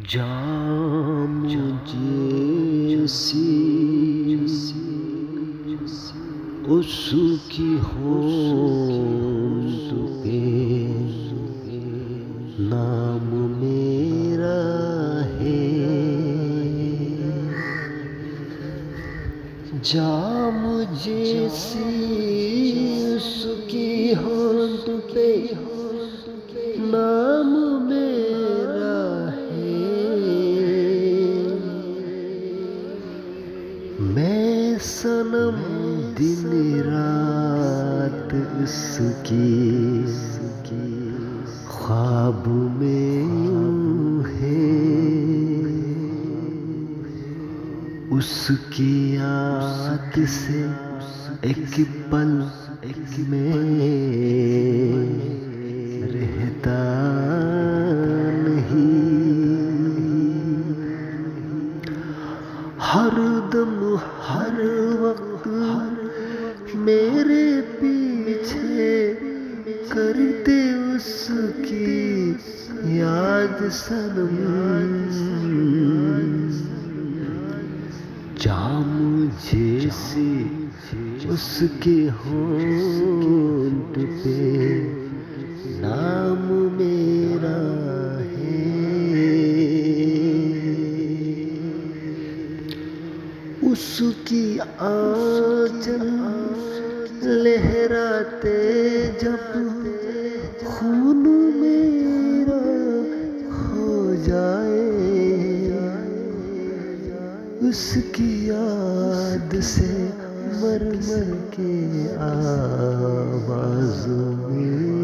जाम जैसी उसकी होंठ पे नाम मेरा है। जाम जैसी उसकी होंठ पे नाम मेरा है। मैं सनम दिन रात उसकी ख्वाब में है। उसकी याद से एक पल में रहता हर दम हर वक्त मेरे पीछे करते उसकी याद सनम। जाम जैसी उसके होंठ पे नाम मेरा है। उसकी आंचल लहराते जब खून मेरा हो जाए। उसकी याद से मर मर के आवाज़ में